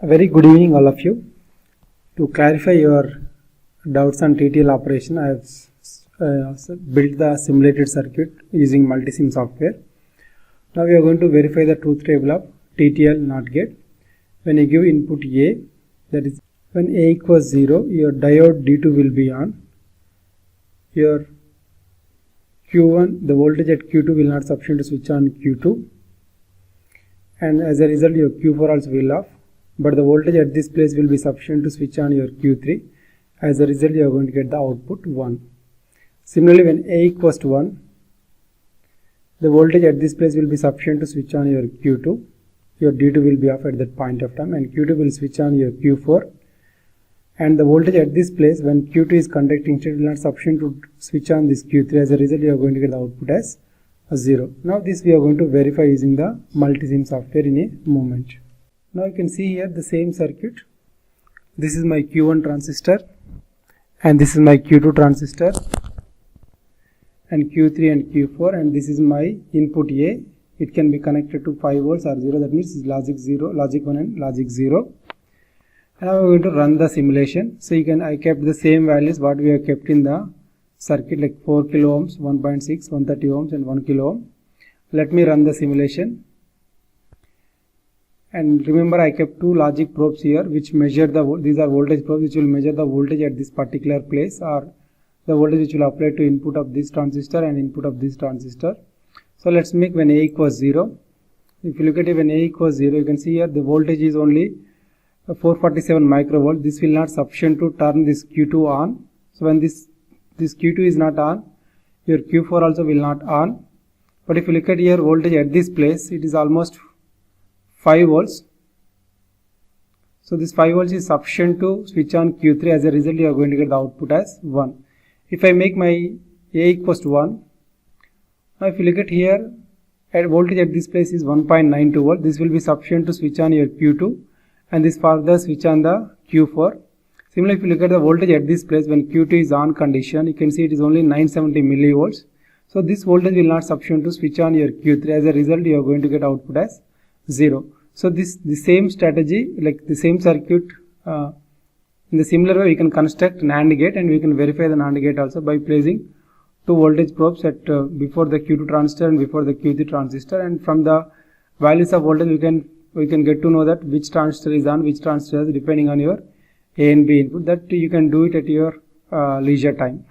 A very good evening all of you. To clarify your doubts on TTL operation, I have built the simulated circuit using multisim software. Now we are going to verify the truth table of TTL NOT gate. When you give input A, that is when A equals 0, your diode D2 will be on. Your Q1, the voltage at Q2 will not sufficient to switch on Q2, and as a result your Q4 also will off. But the voltage at this place will be sufficient to switch on your Q3. As a result, you are going to get the output 1. Similarly, when A equals to 1, the voltage at this place will be sufficient to switch on your Q2. Your D2 will be off at that point of time, and Q2 will switch on your Q4. And the voltage at this place, when Q2 is conducting state, will not sufficient to switch on this Q3. As a result, you are going to get the output as a 0. Now, this we are going to verify using the multisim software in a moment. Now you can see here the same circuit. This is my Q1 transistor and this is my Q2 transistor and Q3 and Q4, and this is my input A. It can be connected to 5 volts or 0, that means logic 0, logic 1 and logic 0. And now we are going to run the simulation. So I kept the same values what we have kept in the circuit, like 4 kilo ohms, 1.6, 130 ohms and 1 kilo ohm. Let me run the simulation. And remember, I kept two logic probes here which measure these are voltage probes which will measure the voltage at this particular place, or the voltage which will apply to input of this transistor and input of this transistor. So let's make when A equals 0. If you look at it, when A equals 0, you can see here the voltage is only 447 microvolt. This will not sufficient to turn this Q2 on. So when this Q2 is not on, your Q4 also will not on. But if you look at here voltage at this place, it is almost 5 volts. So this 5 volts is sufficient to switch on Q3. As a result, you are going to get the output as 1. If I make my A equals to 1, now if you look at here, voltage at this place is 1.92 volt. This will be sufficient to switch on your Q2, and this further switch on the Q4. Similarly, if you look at the voltage at this place, when Q2 is on condition, you can see it is only 970 millivolts. So this voltage will not sufficient to switch on your Q3. As a result, you are going to get output as 0. So the same strategy, like the same circuit, in the similar way we can construct an AND gate, and we can verify the NAND gate also by placing two voltage probes at before the Q2 transistor and before the Q3 transistor, and from the values of voltage we can get to know that which transistor is on, which transistor is, depending on your A and B input. That you can do it at your leisure time.